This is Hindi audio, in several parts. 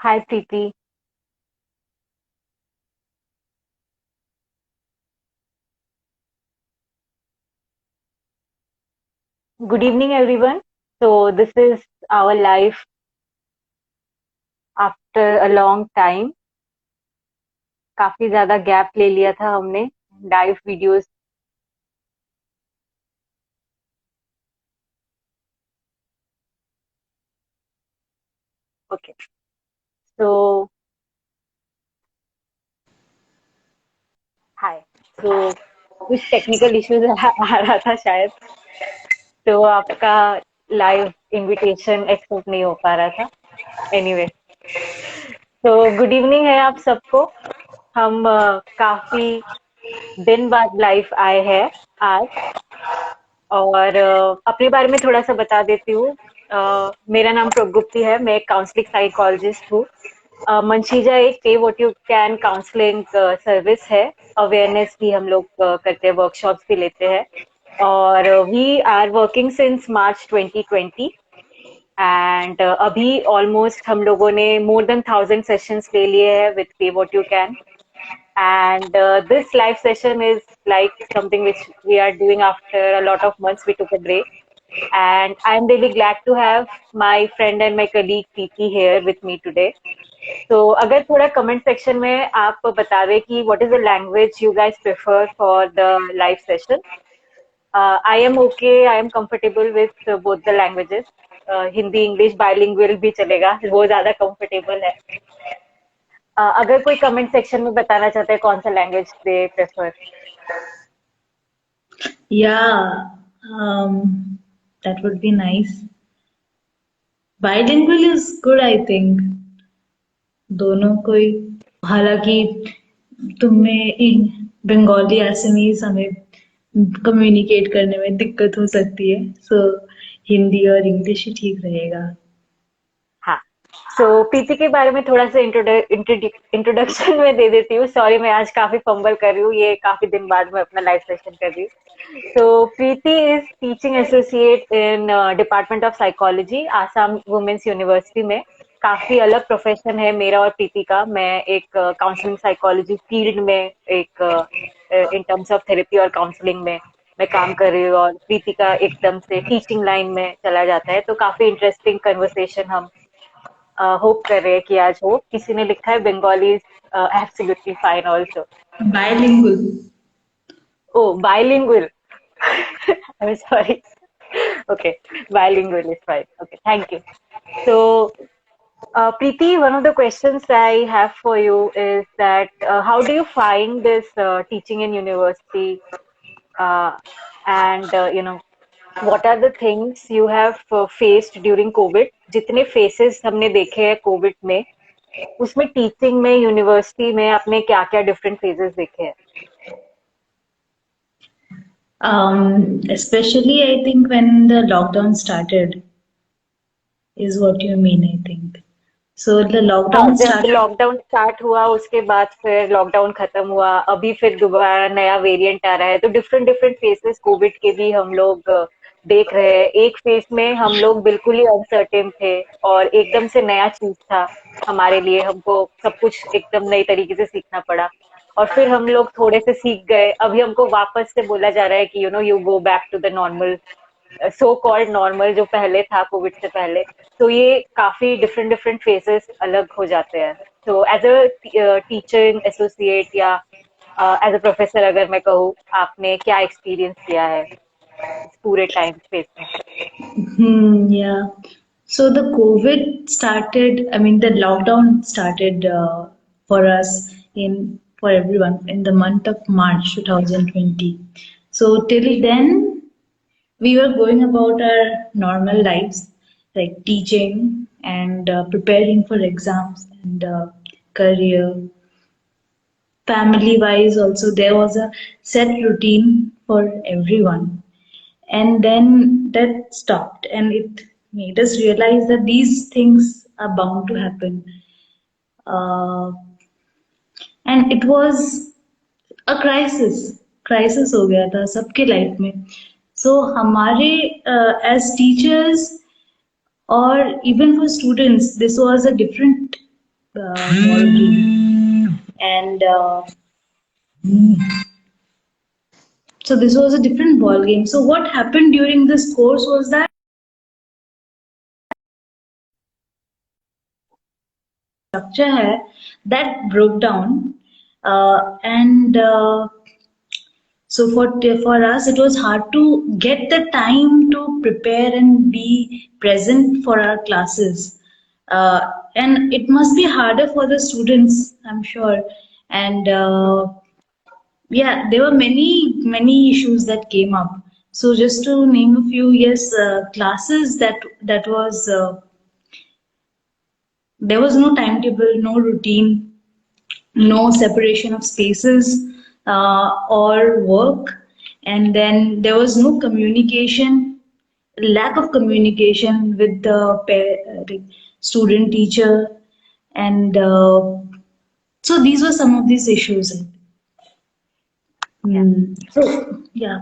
Hi, Preeti. Good evening, everyone. So, this is our life after a long time. काफी ज्यादा गैप ले लिया था हमने लाइव वीडियोस. ओके. सो हाय. सो कुछ टेक्निकल इश्यूज आ रहा था शायद, तो आपका लाइव इनविटेशन एक्सेप्ट नहीं हो पा रहा था. एनीवे, तो गुड इवनिंग है आप सबको. हम काफी दिन बाद लाइव आए हैं आज. और अपने बारे में थोड़ा सा बता देती हूँ. मेरा नाम प्रगुप्ती है. मैं एक काउंसलिंग साइकोलॉजिस्ट हूँ. मंशीजा एक पे what you can counselling service है. अवेयरनेस भी हम लोग करते हैं, वर्कशॉप्स भी लेते हैं. और we are working since March 2020. And अभी ऑलमोस्ट हम लोगों ने मोर देन 1000 सेशंस ले लिए हैं विद पे what you can. And this live session is like something which we are doing after a lot of months. We took a break, and I'm really glad to have my friend and my colleague Preeti here with me today. So, अगर थोड़ा comment section में आप बता दें कि what is the language you guys prefer for the live session. I am okay. I am comfortable with both the languages. Hindi English bilingual भी चलेगा, वो ज्यादा कंफर्टेबल है. अगर कोई कमेंट सेक्शन में बताना चाहते हैं कौन सा language they prefer. Yeah, that would be nice. Bilingual is good, I think. दोनों कोई हालांकि तुम्हें बंगाली असमीज हमें कम्युनिकेट करने में दिक्कत हो सकती है, सो हिंदी और इंग्लिश ही ठीक रहेगा. हाँ. सो प्रीति के बारे में थोड़ा सा इंट्रोडक्शन में दे देती हूँ. सॉरी, मैं आज काफी फंबल कर रही हूँ. ये काफी दिन बाद मैं अपना लाइव सेशन कर रही हूँ. So Preeti is teaching associate in department of psychology, Assam women's university में. काफी अलग प्रोफेशन है मेरा और प्रीति का. मैं एक काउंसलिंग साइकोलॉजी फील्ड में एक इन टर्म्स ऑफ थेरेपी और काउंसलिंग में मैं काम कर रही हूँ, और प्रीति का एकदम से टीचिंग लाइन में चला जाता है. तो काफी इंटरेस्टिंग कन्वर्सेशन हम होप कर रहे हैं कि आज हो. किसी ने लिखा है Bengali is absolutely fine also. Bilingual. Oh, bilingual. I am sorry. Okay, bilingual is fine. Okay, thank you. So, Preeti, one of the questions I have for you is that how do you find this teaching in university? Uh, and what are the things you have faced during COVID? जितने faces हमने देखे हैं COVID में, उसमें टीचिंग में यूनिवर्सिटी में आपने क्या क्या डिफरेंट फेजेस देखे हैं. Especially, I think when the lockdown started, is what you mean, I think. So the हाँ, lockdown जब started. लॉकडाउन स्टार्ट हुआ उसके बाद फिर लॉकडाउन खत्म हुआ, अभी फिर दोबारा नया वेरिएंट आ रहा है. तो डिफरेंट डिफरेंट फेसेस कोविड के भी हम लोग देख रहे हैं. एक फेस में हम लोग बिल्कुल ही अनसर्टेन थे और एकदम से नया चीज था हमारे लिए. हमको सब कुछ एकदम नई तरीके से सीखना पड़ा, और फिर हम लोग थोड़े से सीख गए. अभी हमको वापस से बोला जा रहा है कि you go back to the normal, so called normal जो पहले था कोविड से पहले. तो ये काफी डिफरेंट डिफरेंट फेजेस अलग हो जाते हैं. तो एज अ टीचर एसोसिएट या एज अ प्रोफेसर अगर मैं कहूँ, आपने क्या एक्सपीरियंस किया है इस पूरे टाइम स्पेस में. Yeah. So the COVID started, I mean, the lockdown started for us for everyone in the month of March 2020. So till then, we were going about our normal lives, like teaching and preparing for exams and career. Family wise, also, there was a set routine for everyone, and then that stopped, and it made us realize that these things are bound to happen. uh, and it was a crisis हो गया था सबके लाइफ में. So हमारे as teachers or even for students, this was a different ball game, and so this was a different ball game. So what happened during this course was that structure hai, that broke down, and so for us it was hard to get the time to prepare and be present for our classes, uh, and it must be harder for the students, I'm sure, and yeah, there were many issues that came up. So just to name a few, yes, classes that was there was no timetable, no routine, no separation of spaces or work, and then there was no communication, lack of communication with the like, student teacher, and so these were some of these issues. Yeah. So yeah.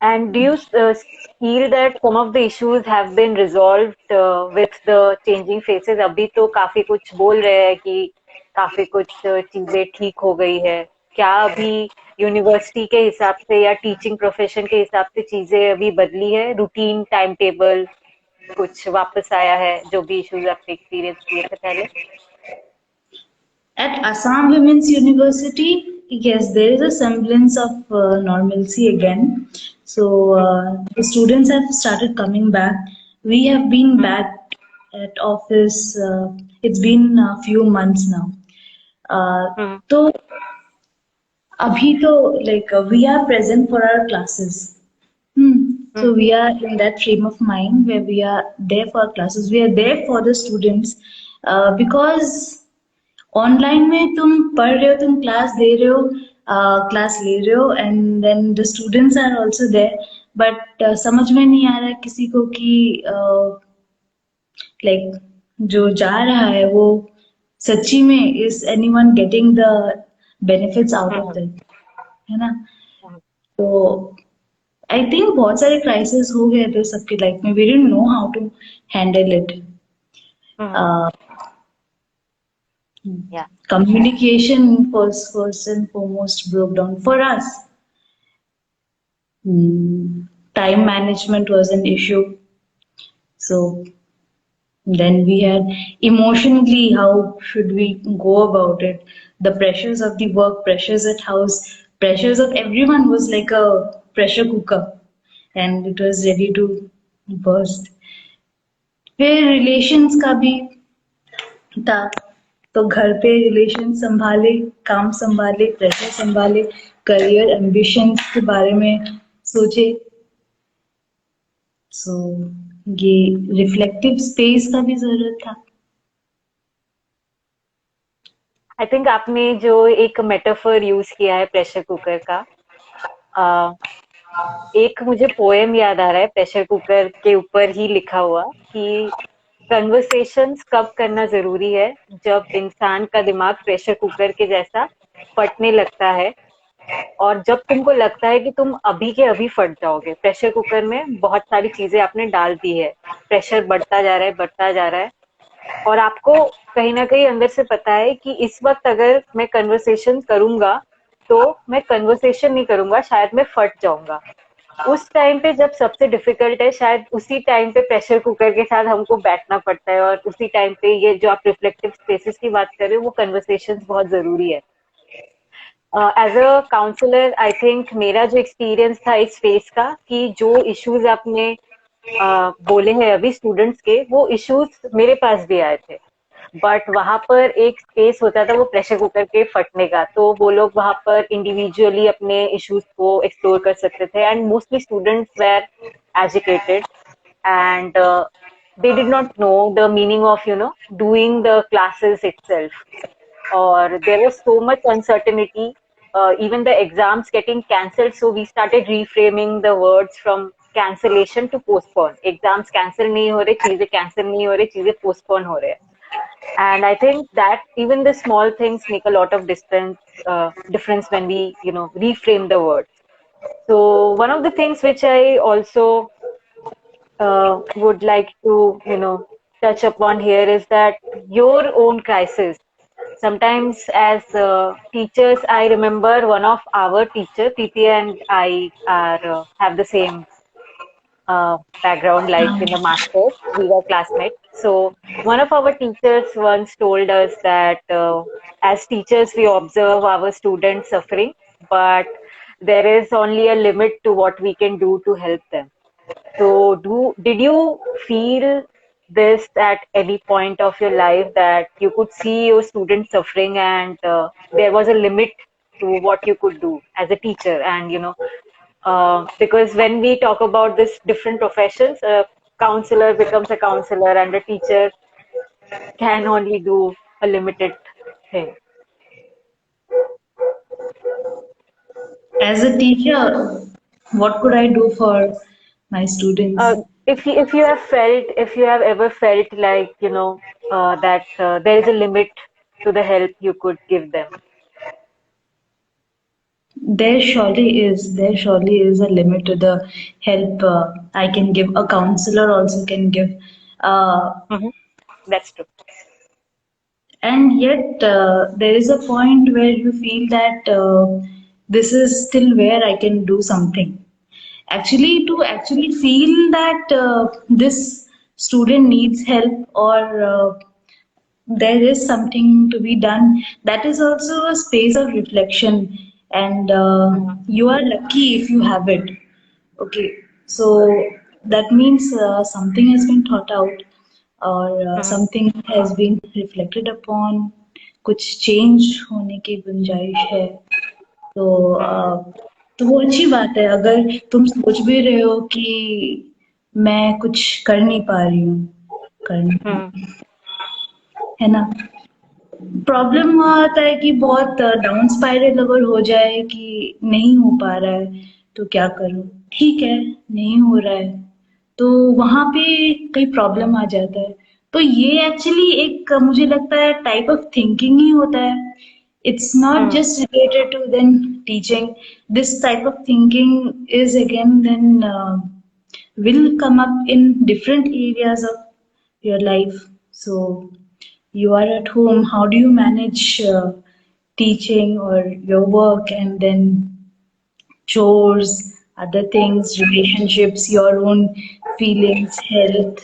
And do you feel that some of the issues have been resolved with the changing faces? अभी तो काफी कुछ बोल रहे हैं कि काफी कुछ चीजें ठीक हो गई है. क्या अभी यूनिवर्सिटी के हिसाब से या टीचिंग प्रोफेशन के हिसाब से चीजें अभी बदली है? रूटीन, टाइम टेबल कुछ वापस आया है जो भी इश्यूज आपने एक्सपीरियंस किए थे पहले? At Assam Women's University, yes, there is a semblance of normalcy again. So the students have started coming back. We have been hmm. back at office. It's been a few months now. हम्म. तो अभी तो like we are present for our classes. So hmm. we are in that frame of mind where we are there for our classes. We are there for the students because online में तुम पढ़ रहे हो, तुम क्लास दे रहे हो, क्लास ले रहे हो, and then the students are also there, but समझ में नहीं आ रहा है किसी को कि लाइक जो जा रहा है वो सच्ची में is anyone getting the benefits out of hmm. That, है ना? हम्म. तो आई थिंक बहुत सारे क्राइसिस हो गए थे सबके लाइफ में, we didn't know how to handle it. Hmm. Yeah. Communication was first and foremost broke down for us. Time management was an issue. So then we had emotionally, how should we go about it? The pressures of the work, pressures at house, pressures of everyone was like a pressure cooker, and it was ready to burst. फिर रिलेशंस का भी था, तो घर पे रिलेशन संभाले, काम संभाले, प्रेशर संभाले, करियर एम्बिशंस के बारे में सोचे. सो ये रिफ्लेक्टिव स्पेस का भी जरूरत था. आई थिंक आपने जो एक मेटाफर यूज किया है प्रेशर कुकर का, एक मुझे पोएम याद आ रहा है प्रेशर कुकर के ऊपर ही लिखा हुआ कि कन्वर्सेशंस कब करना जरूरी है, जब इंसान का दिमाग प्रेशर कुकर के जैसा फटने लगता है, और जब तुमको लगता है कि तुम अभी के अभी फट जाओगे. प्रेशर कुकर में बहुत सारी चीजें आपने डाल दी है, प्रेशर बढ़ता जा रहा है, बढ़ता जा रहा है, और आपको कहीं ना कहीं अंदर से पता है कि इस वक्त अगर मैं कन्वर्सेशन करूंगा तो मैं कन्वर्सेशन नहीं करूंगा, शायद मैं फट जाऊंगा. उस टाइम पे जब सबसे डिफिकल्ट है, शायद उसी टाइम पे प्रेशर कुकर के साथ हमको बैठना पड़ता है, और उसी टाइम पे ये जो आप रिफ्लेक्टिव स्पेसेस की बात कर रहे हो वो कन्वर्सेशन बहुत जरूरी है. As a counsellor I think मेरा जो एक्सपीरियंस था इस फेज का, कि जो इश्यूज आपने बोले हैं अभी स्टूडेंट्स के, वो इश्यूज मेरे पास भी आए थे, बट वहां पर एक स्पेस होता था वो प्रेशर कुकर के फटने का, तो वो लोग वहां पर इंडिविजुअली अपने इश्यूज को एक्सप्लोर कर सकते थे, and mostly students were educated, and they did not know the meaning of doing the classes itself, or there was so much uncertainty, even the exams getting cancelled, so we started reframing the words from cancellation to postpone. Exams cancel nahi ho rahe, cheeze cancel nahi ho rahe, cheeze postpone ho rahe. And I think that even the small things make a lot of difference when we reframe the words. So one of the things which I also would like to touch upon here is that your own crisis. Sometimes as teachers, I remember one of our teacher, Preeti and I are have the same background, like in the masters, we were classmates. So one of our teachers once told us that as teachers, we observe our students suffering, but there is only a limit to what we can do to help them. So, did you feel this at any point of your life that you could see your students suffering and there was a limit to what you could do as a teacher? And because when we talk about this different professions, a counselor becomes a counselor, and a teacher can only do a limited thing. As a teacher, what could I do for my students? If you have ever felt like that there is a limit to the help you could give them. There surely is a limit to the help I can give. A counselor also can give. Uh, Hmm. That's true. and yet, there is a point where you feel that this is still where I can do something. Actually, to actually feel that this student needs help or there is something to be done, that is also a space of reflection, and Hmm. you are lucky if you have it. Okay, so that means something has been thought out और Hmm. something has been reflected upon, कुछ change होने की गुंजाइश है तो Hmm. तो वो अच्छी बात है अगर तुम सोच भी रहे हो कि मैं कुछ कर नहीं पा रही हूँ करना Hmm. है ना प्रॉब्लम वहाँ आता है कि बहुत डाउन स्पाइरल अगर हो जाए कि नहीं हो पा रहा है तो क्या करूँ ठीक है नहीं हो रहा है तो वहां पे कई प्रॉब्लम आ जाता है तो ये एक्चुअली एक मुझे लगता है टाइप ऑफ थिंकिंग ही होता है it's not Hmm. Just related to then teaching this type of thinking is again then will come up in different areas of your life. So you are at home, how do you manage teaching or your work and then chores, other things, relationships, your own feelings, health,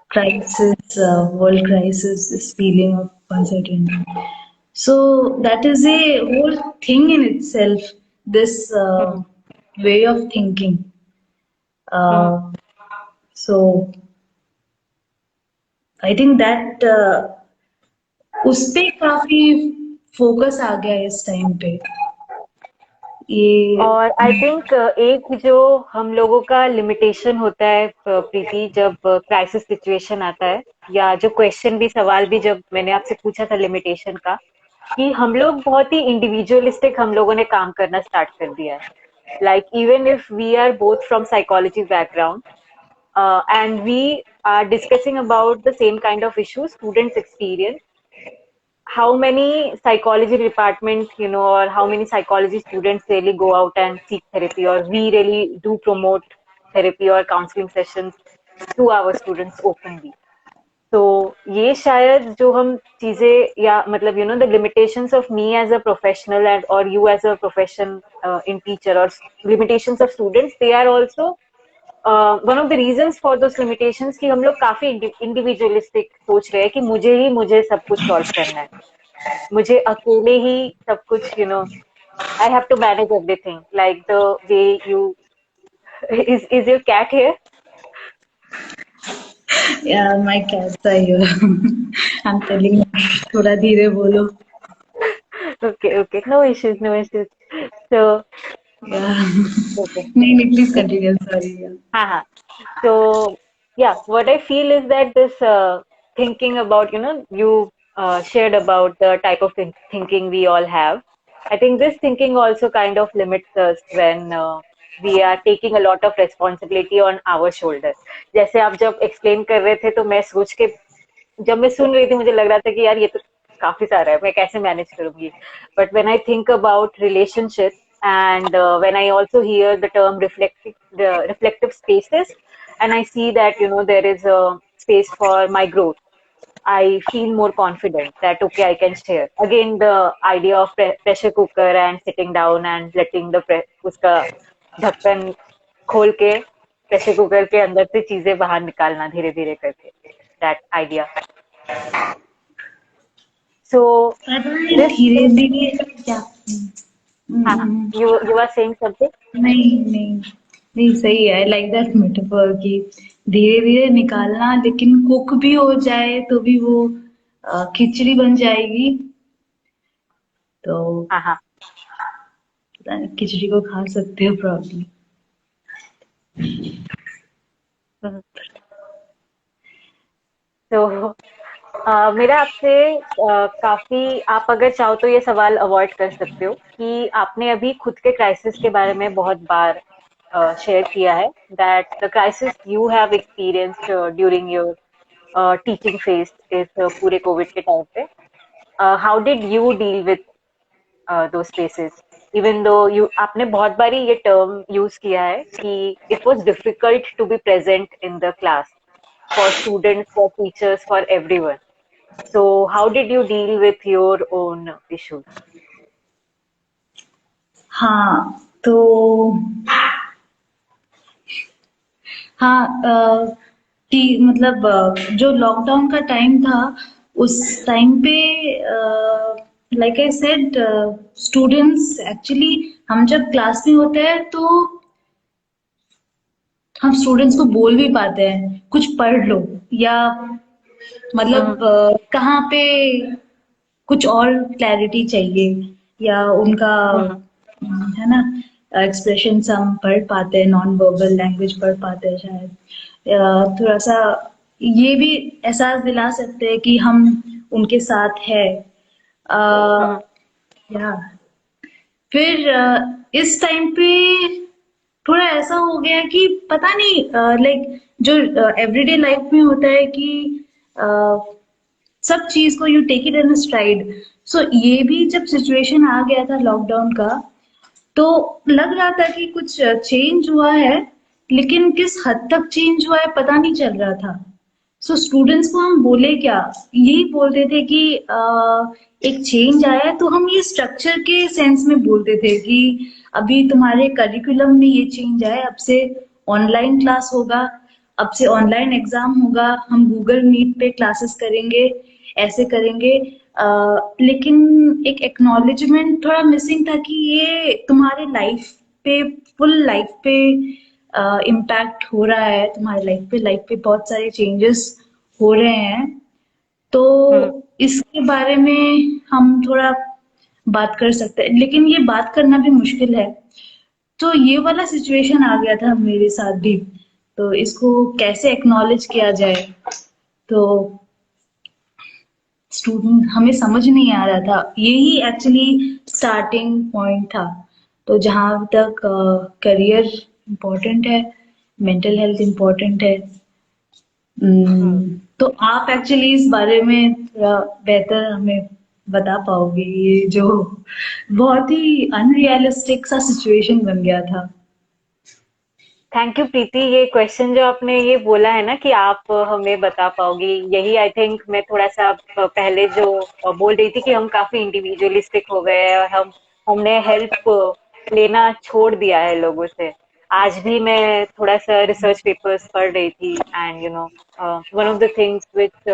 crisis, world crisis, this feeling of uncertainty. So that is a whole thing in itself, this Hmm. way of thinking. Hmm. Uh, so I think that उस पे काफी फोकस आ गया है इस टाइम पे ये और आई थिंक एक जो हम लोगों का लिमिटेशन होता है प्रीति, जब क्राइसिस सिचुएशन आता है, या जो क्वेश्चन भी, सवाल भी जब मैंने आपसे पूछा था लिमिटेशन का, कि हम लोग बहुत ही इंडिविजुअलिस्टिक हम लोगों ने काम करना स्टार्ट कर दिया है. Like even if we are both from psychology background, and we are discussing about the same kind of issues students experience, how many psychology department, or how many psychology students really go out and seek therapy, or we really do promote therapy or counseling sessions to our students openly. तो ये शायद जो हम चीजें, या मतलब the limitations of me as a professional and और you as a profession in teacher, और limitations of students, they are also one of the reasons for those limitations, कि हम लोग काफी इंडिविजुअलिस्टिक सोच रहे हैं कि मुझे सब कुछ सॉल्व करना है, मुझे अकेले ही सब कुछ, I have to manage everything, like the way you is your cat here? Yeah my cats are here I am telling थोड़ा धीरे बोलो Okay, okay, no issues, no issues. So, या okay. नहीं नहीं please continue sorry Haha. So, yeah, what I feel is that this thinking about, you shared about the type of thinking we all have. I think this thinking also kind of limits us when we are taking a lot of responsibility on our shoulder. जैसे आप जब explain कर रहे थे, तो मैं सोच के, जब मैं सुन रही थी, मुझे लग रहा था कि यार ये तो काफी सारा है, मैं कैसे मैनेज करूंगी. But when I think about relationship, and when I also hear the term reflective spaces, and I see that there is a space for my growth, I feel more confident that okay, I can share. Again, the idea of pressure cooker and sitting down and letting the उसका ढक्कन खोल के प्रेशर कुकर के अंदर से चीजें बाहर निकालना धीरे धीरे करके, that idea. So पता नहीं this धीरे is, धीरे क्या। हाँ हाँ, हम्म, you are saying something. नहीं नहीं नहीं, सही है। आई लाइक दैट मेटाफर कि धीरे धीरे निकालना, लेकिन कुक भी हो जाए तो भी वो खिचड़ी बन जाएगी। तो हाँ हाँ. पता नहीं, खिचड़ी को खा सकते हो प्रॉब्लम। हम्म. तो मेरा आपसे काफी, आप अगर चाहो तो ये सवाल अवॉइड कर सकते हो कि आपने अभी खुद के क्राइसिस के बारे में बहुत बार शेयर किया है, that the crisis you have experienced during your teaching phase इस पूरे कोविड के टाइम पे. How did you deal with those spaces, even though you, आपने बहुत बारी ये टर्म यूज किया है कि it was difficult to be present in the class for students, for teachers, for everyone. So how did you deal with your own issues? हाँ तो हाँ कि मतलब जो लॉकडाउन का टाइम था उस टाइम पे like I said students actually, हम जब क्लास में होते हैं तो हम स्टूडेंट्स को बोल भी पाते हैं कुछ पढ़ लो, या Mm-hmm. मतलब कहाँ पे कुछ और क्लैरिटी चाहिए, या उनका Mm-hmm. है ना एक्सप्रेशन हम पढ़ पाते हैं, नॉन वर्बल लैंग्वेज पढ़ पाते हैं शायद। थोड़ा सा ये भी एहसास दिला सकते हैं कि हम उनके साथ है। Mm-hmm. या फिर इस टाइम पे थोड़ा ऐसा हो गया कि पता नहीं, लाइक जो एवरीडे लाइफ में होता है कि सब चीज को you take it in stride. So ये भी जब सिचुएशन आ गया था लॉकडाउन का, तो लग रहा था कि कुछ चेंज हुआ है, लेकिन किस हद तक चेंज हुआ है पता नहीं चल रहा था। सो स्टूडेंट्स को हम बोले क्या, यही बोलते थे कि एक चेंज आया है, तो हम ये स्ट्रक्चर के सेंस में बोलते थे कि अभी तुम्हारे करिकुलम में ये चेंज आया है, अब से ऑनलाइन क्लास होगा, अब से ऑनलाइन एग्जाम होगा, हम गूगल मीट पे क्लासेस करेंगे, ऐसे करेंगे। लेकिन एक एक्नॉलेजमेंट थोड़ा मिसिंग था कि ये तुम्हारे लाइफ पे, फुल लाइफ पे इम्पैक्ट हो रहा है, तुम्हारे लाइफ पे बहुत सारे चेंजेस हो रहे हैं। तो Mm-hmm. इसके बारे में हम थोड़ा बात कर सकते हैं, लेकिन ये बात करना भी मुश्किल है। तो ये वाला सिचुएशन आ गया था मेरे साथ भी, तो इसको कैसे एक्नॉलेज किया जाए, तो स्टूडेंट हमें समझ नहीं आ रहा था। यही एक्चुअली स्टार्टिंग पॉइंट था। तो जहां तक करियर इम्पोर्टेंट है, मेंटल हेल्थ इम्पोर्टेंट है। Mm-hmm. तो आप एक्चुअली इस बारे में थोड़ा बेहतर हमें बता पाओगे, ये जो बहुत ही अनरियलिस्टिक सा सिचुएशन बन गया था। थैंक यू प्रीति, ये क्वेश्चन जो आपने ये बोला है ना कि आप हमें बता पाओगी, यही आई थिंक मैं थोड़ा सा पहले जो बोल रही थी कि हम काफी इंडिविजुअलिस्टिक हो गए हैं और हमने हेल्प लेना छोड़ दिया है लोगों से. आज भी मैं थोड़ा सा रिसर्च पेपर्स पढ़ रही थी and you know one of the things which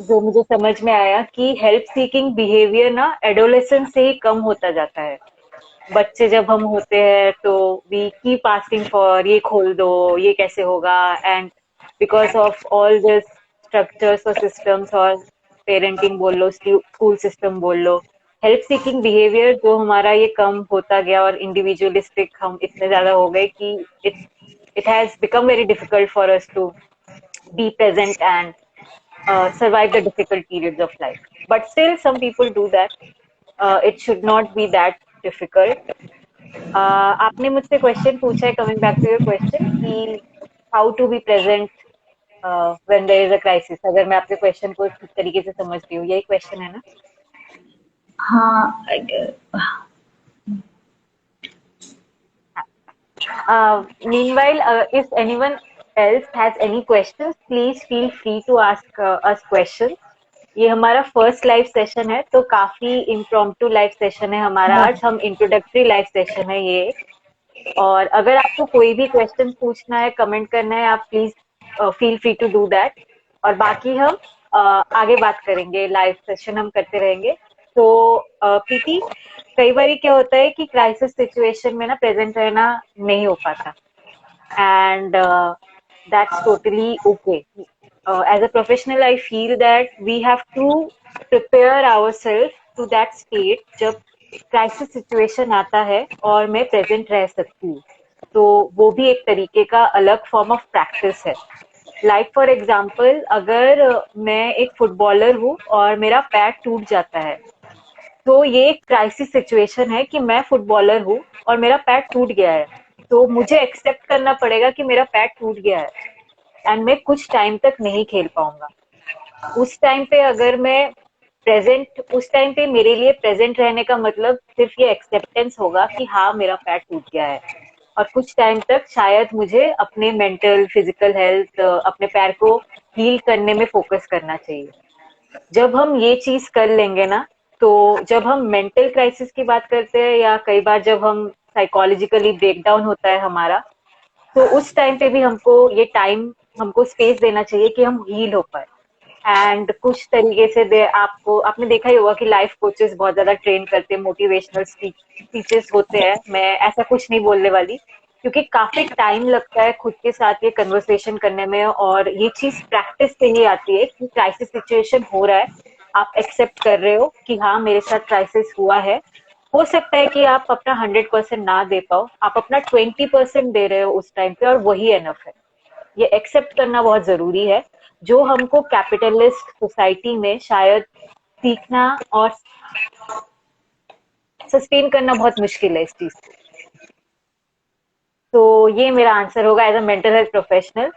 जो मुझे समझ में आया कि हेल्प सीकिंग बिहेवियर ना एडोलेसेंस से ही कम होता जाता है. बच्चे जब हम होते हैं तो वी कीप आस्किंग फॉर ये खोल दो, ये कैसे होगा, and because of all this structures और सिस्टम्स और पेरेंटिंग बोल लो, स्कूल सिस्टम बोल लो, हेल्प सीकिंग बिहेवियर जो हमारा ये कम होता गया और इंडिविजुअलिस्टिक हम इतने ज्यादा हो गए कि it has become very difficult for us to be present and survive the difficult periods of life. But still, some people do that. It should not be that difficult. आपने मुझसे क्वेश्चन पूछा है, coming back to your question, कि how to be present when there is a crisis. अगर मैं आपके क्वेश्चन को ठीक तरीके से समझ रही हूँ, यही क्वेश्चन है ना? हाँ Meanwhile, if anyone else has any questions, please feel free to ask us questions. ये हमारा फर्स्ट लाइव सेशन है, तो काफी इम्प्रॉम्प्टू लाइव सेशन है हमारा आज. हम इंट्रोडक्टरी लाइव सेशन है ये. और अगर आपको कोई भी क्वेश्चन पूछना है, कमेंट करना है, आप please feel free to do that. और बाकी हम आगे बात करेंगे, लाइव सेशन हम करते रहेंगे. तो प्रीति, कई बार क्या होता है कि क्राइसिस सिचुएशन में ना प्रेजेंट रहना नहीं हो पाता, and that's totally okay. As a professional, I feel that we have to prepare ourselves to that state जब क्राइसिस सिचुएशन आता है और मैं प्रेजेंट रह सकती हूँ. तो वो भी एक तरीके का अलग फॉर्म ऑफ प्रैक्टिस है. लाइक फॉर एग्जाम्पल, अगर मैं एक फुटबॉलर हूँ और मेरा पैर टूट जाता है, तो ये एक क्राइसिस सिचुएशन है कि मैं फुटबॉलर हूँ और मेरा पैर टूट गया है. तो मुझे एक्सेप्ट करना पड़ेगा कि मेरा पैर टूट गया है एंड मैं कुछ टाइम तक नहीं खेल पाऊंगा. उस टाइम पे अगर मैं उस टाइम पे मेरे लिए प्रेजेंट रहने का मतलब सिर्फ ये एक्सेप्टेंस होगा कि हाँ, मेरा पैर टूट गया है. और कुछ टाइम तक शायद मुझे अपने मेंटल फिजिकल हेल्थ, अपने पैर को हील करने में फोकस करना चाहिए. जब हम ये चीज कर लेंगे ना, तो जब हम मेंटल क्राइसिस की बात करते हैं या कई बार जब हम साइकोलॉजिकली ब्रेकडाउन होता है हमारा, तो उस टाइम पे भी हमको स्पेस देना चाहिए कि हम हील हो पाए. एंड कुछ तरीके से आपने देखा ही होगा कि लाइफ कोचेस बहुत ज्यादा ट्रेन करते हैं, मोटिवेशनल स्पीचेस होते हैं. मैं ऐसा कुछ नहीं बोलने वाली, क्योंकि काफी टाइम लगता है खुद के साथ ये कन्वर्सेशन करने में. और ये चीज प्रैक्टिस से ही आती है कि क्राइसिस सिचुएशन हो रहा है, आप एक्सेप्ट कर रहे हो कि हाँ, मेरे साथ क्राइसिस हुआ है. हो सकता है कि आप अपना 100% ना दे पाओ, आप अपना 20% दे रहे हो उस टाइम पे, और वही एनफ है. ये एक्सेप्ट करना बहुत जरूरी है, जो हमको कैपिटलिस्ट सोसाइटी में शायद सीखना और सस्टेन करना बहुत मुश्किल है इस चीज को. तो ये मेरा आंसर होगा as a mental health professional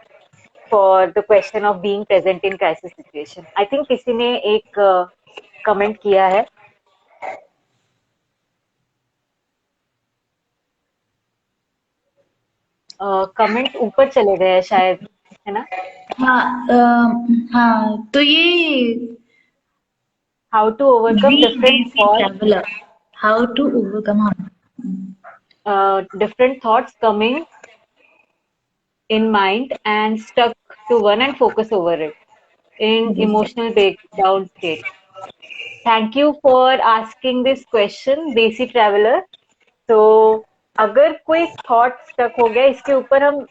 for the question of being present in crisis situation. I think किसी ने एक कमेंट किया है. कमेंट ऊपर चले गए हैं शायद, है ना? हाँ, तो ये how to overcome different Lazy traveler. How to overcome different thoughts coming in mind and stuck to one and focus over it in this. emotional breakdown state. Thank you for asking this question, देसी ट्रैवलर. तो अगर कोई थॉट स्टक हो गया, इसके ऊपर हम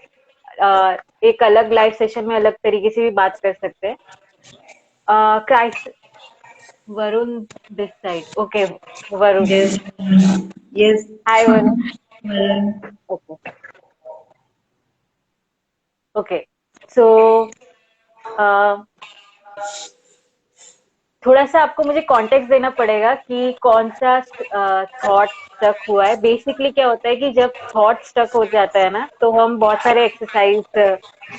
एक अलग लाइव सेशन में अलग तरीके से भी बात कर सकते हैं. Crisis, Varun this side. Okay Varun. Yes. Yes. Hi Varun. Well, okay okay. So थोड़ा सा आपको मुझे कॉन्टेक्स्ट देना पड़ेगा कि कौन सा थॉट स्टक हुआ है. बेसिकली क्या होता है कि जब थॉट स्टक हो जाता है ना, तो हम बहुत सारे एक्सरसाइज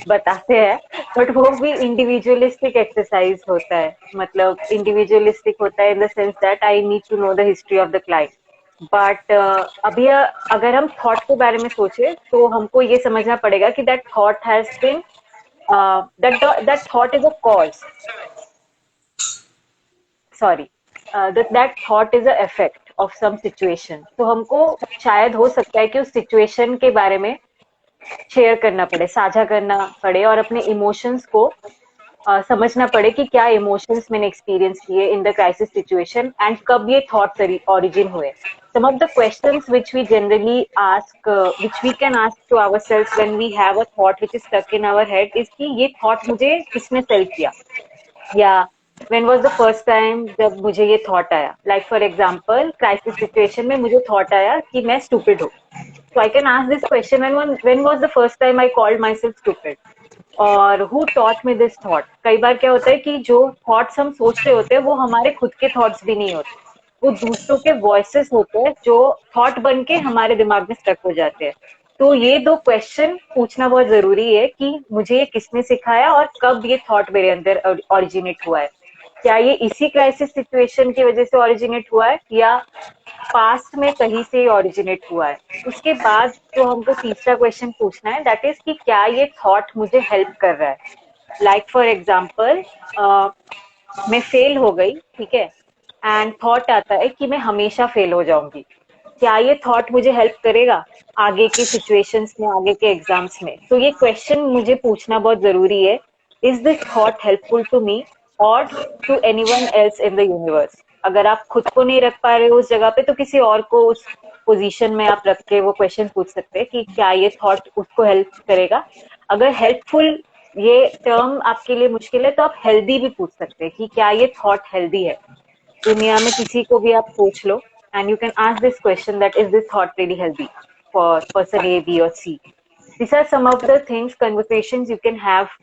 बताते हैं, बट वो भी इंडिविजुअलिस्टिक एक्सरसाइज होता है. मतलब इंडिविजुअलिस्टिक होता है in the sense that I need to know the history of the client. But अभी अगर हम थॉट के बारे में सोचे, तो हमको ये समझना पड़ेगा कि that thought has been that thought is a cause. Sorry, that thought is a effect of some situation. तो हमको शायद हो सकता है कि उस सिचुएशन के बारे में शेयर करना पड़े, साझा करना पड़े, और अपने इमोशंस को समझना पड़े कि क्या इमोशंस मैंने एक्सपीरियंस किए in the crisis situation and कब ये थॉट्स ओरिजिन हुए. Some of the questions which we generally ask, which we can ask to ourselves when we have a thought which is stuck in our head is कि ये थॉट मुझे किसने सेल किया, या when was the first time जब मुझे ये थॉट आया. Like for example, crisis situation में मुझे थॉट आया कि मैं स्टूपिड हूँ. So I can ask this question, when was the first time I called myself stupid? और who taught me this thought? कई बार क्या होता है कि जो थॉट्स हम सोच रहे होते हैं वो हमारे खुद के थॉट्स भी नहीं होते, वो दूसरों के वॉइसेस होते हैं जो थॉट बन के हमारे दिमाग में स्टक हो जाते हैं. तो ये दो क्वेश्चन पूछना बहुत जरूरी है कि मुझे ये किसने सिखाया और कब ये थॉट मेरे अंदर ओरिजिनेट हुआ है. क्या ये इसी क्राइसिस सिचुएशन की वजह से ओरिजिनेट हुआ है या पास्ट में कहीं से ही ओरिजिनेट हुआ है? उसके बाद जो हमको तीसरा क्वेश्चन पूछना है दैट इज कि क्या ये थॉट मुझे हेल्प कर रहा है? लाइक फॉर एग्जाम्पल, मैं फेल हो गई, ठीक है, एंड थॉट आता है कि मैं हमेशा फेल हो जाऊंगी। क्या ये थॉट मुझे हेल्प करेगा आगे की सिचुएशंस में, आगे के एग्जाम्स में? तो ये क्वेश्चन मुझे पूछना बहुत जरूरी है। Is this thought helpful to me और to anyone else in the universe? अगर आप खुद को नहीं रख पा रहे हो उस जगह पे, तो किसी और को उस पोजीशन में आप रख के वो क्वेश्चन पूछ सकते हैं कि क्या ये थॉट उसको हेल्प करेगा। अगर हेल्पफुल ये टर्म आपके लिए मुश्किल है, तो आप हेल्दी भी पूछ सकते हैं कि क्या ये थॉट हेल्दी है। दुनिया में किसी को भी आप पूछ लो and you can ask this question, that is this thought really healthy for person A, B or C? These are some of the things, conversations you can have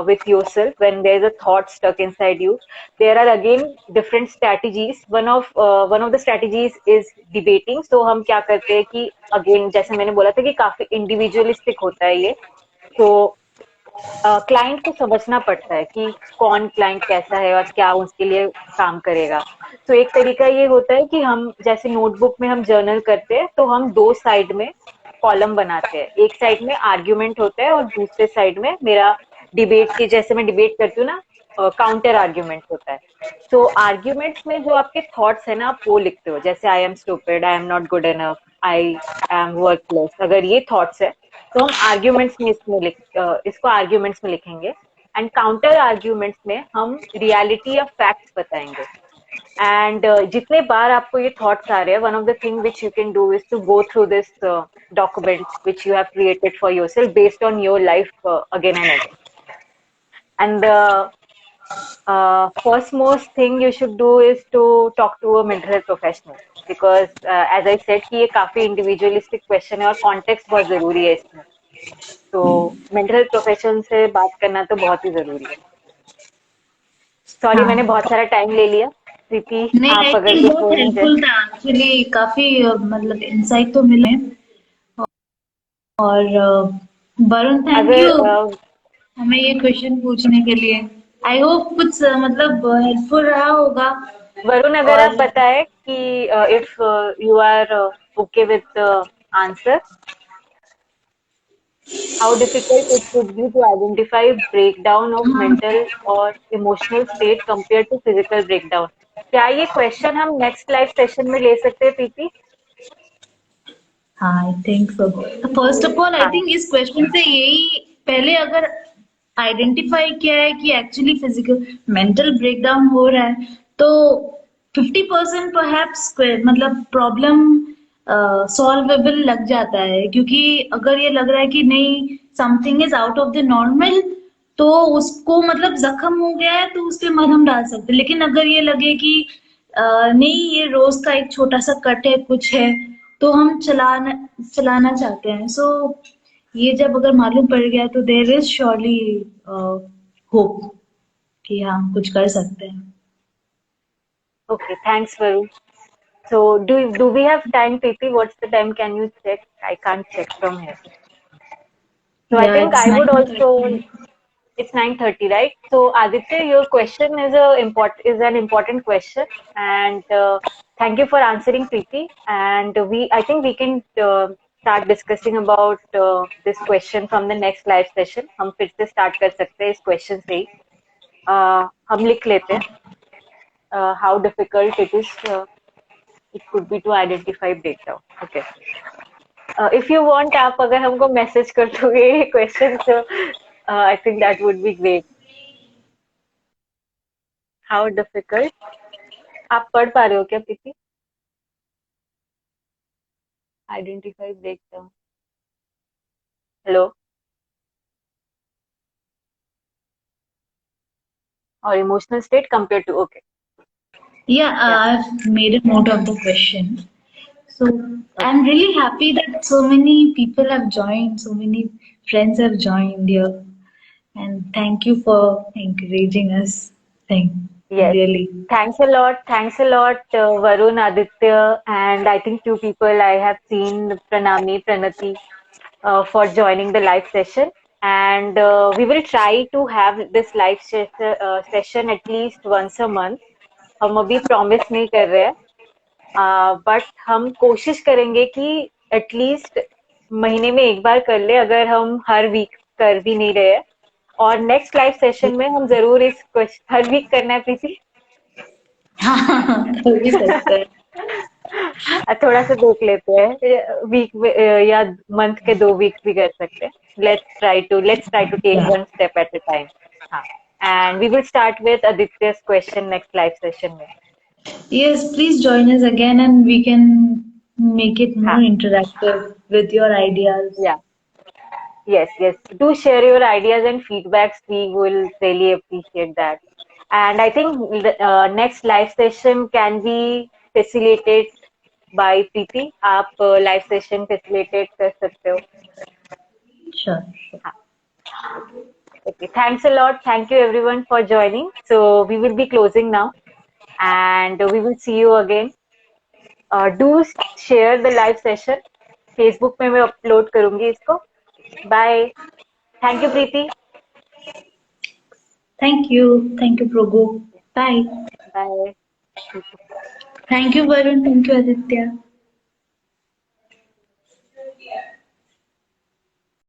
with yourself when there is a thought stuck inside you. There are again different strategies. One of the strategies is debating. So हम क्या करते हैं कि again जैसे मैंने बोला था कि काफी individualistic होता है ये, तो क्लाइंट को समझना पड़ता है कि कौन क्लाइंट कैसा है और क्या उसके लिए काम करेगा। तो एक तरीका ये होता है कि हम जैसे नोटबुक में हम जर्नल करते हैं, तो हम दो साइड में कॉलम बनाते हैं। एक साइड में आर्ग्यूमेंट होता है और दूसरे साइड में मेरा डिबेट की, जैसे मैं डिबेट करती हूँ ना, काउंटर आर्ग्यूमेंट होता है। तो आर्ग्यूमेंट्स में जो आपके थॉट्स है ना, आप वो लिखते हो, जैसे I am stupid, I am not good enough, I am workless. अगर ये थॉट्स है तो हम आर्ग्यूमेंट्स में इसको आर्ग्यूमेंट्स में लिखेंगे। एंड काउंटर आर्ग्यूमेंट्स में हम रियलिटी या फैक्ट्स बताएंगे। एंड जितने बार आपको ये थॉट्स आ रहे हैं, one of the thing which you can do is to go through this document which you have created for yourself based on your life again and again. And the first most thing you should do is to talk to a mental health professional, because as I said कि ये काफी individualistic question है और context बहुत जरूरी है इसमें। तो मेंटल हेल्थ प्रोफेशनल से बात करना तो बहुत ही जरूरी है। सॉरी, मैंने हाँ, बहुत सारा टाइम ले लिया। प्रीति, नहीं, आप आई अगर थिंक कुछ बहुत बोलना चाहें। हेल्पफुल था एक्चुअली, काफी मतलब इंसाइट तो मिले। और वरुण, थैंक अगर यू हमें ये क्वेश्चन पूछने के लिए। आई होप कुछ मतलब हेल्पफुल रहा होगा। वरुण, अगर आप और बताएं कि if you are okay with answer, how difficult it would be to identify breakdown of हाँ, मेंटल और emotional state compare to physical breakdown? क्या ये क्वेश्चन हम नेक्स्ट लाइव सेशन में ले सकते हैं प्रीति? हाँ, I think so. First of all, I हाँ। थिंक इस क्वेश्चन से यही पहले अगर आइडेंटिफाई किया है कि एक्चुअली फिजिकल मेंटल ब्रेकडाउन हो रहा है, तो 50% परहैप्स मतलब प्रॉब्लम सॉल्वेबल लग जाता है। क्योंकि अगर ये लग रहा है कि नहीं, something is out of the normal, तो उसको मतलब जख्म हो गया है तो उस पे मरहम डाल सकते हैं। लेकिन अगर ये लगे कि नहीं, ये रोज का एक छोटा सा कट है, कुछ है, तो हम चलाना चलाना चाहते हैं। सो ये जब अगर मालूम पड़ गया, तो देर इज श्योरली होप कि हम कुछ कर सकते हैं। Okay, thanks, Varun. So, do we have time, Preeti? What's the time? Can you check? I can't check from here. So I या think it's I would also. 9:30। It's 9:30, right? So Aditya, your question is an important question, and thank you for answering, Preeti. And I think we can start discussing about this question from the next live session. हम फिर से start कर सकते हैं इस question से ही। हम लिख लेते हैं how difficult it could be to identify breakdown. Okay. If you want, आप अगर हमको मैसेज कर दोगे ये क्वेश्चन, तो I think that would be great. How difficult, आप पढ़ पा रहे हो क्या प्रीति? Identify breakdown. हेलो? और emotional state compare to, okay. Yeah, yeah I've made a note of the question. So I'm okay. really happy that so many people have joined, so many friends have joined here, and thank you for encouraging us. Thank Yes. really. Thanks a lot. Thanks a lot, Varun, Aditya, and I think two people I have seen, Pranami, Pranati, for joining the live session. and we will try to have this live session at least once a month. हम अभी प्रॉमिस नहीं कर रहे हैं, बट हम कोशिश करेंगे कि एटलीस्ट महीने में एक बार कर ले, अगर हम हर वीक कर भी नहीं रहे हैं. और नेक्स्ट लाइव सेशन में हम जरूर इस हर वीक करना है प्रीति. हाँ, कर भी सकते हैं. थोड़ा सा देख लेते हैं, वीक या मंथ के 2 वीक्स भी कर सकते हैं. Let's try to take Yeah. One step at a time. हाँ, and we will start with Aditya's question next live session में. Yes, please join us again and we can make it more हाँ, interactive with your ideas. या yes, do share your ideas and feedbacks. We will really appreciate that. And I think the next live session can be facilitated by Preeti. आप live session facilitate कर सकते हो. Sure, sure. हाँ. Okay, thanks a lot. Thank you everyone for joining. So we will be closing now and we will see you again. Do share the live session. Facebook में मैं upload करूँगी इसको. Bye. Thank you, Preeti. Thank you. Thank you, Prabhu. Bye. Bye. Thank you, Varun. Thank you, Aditya.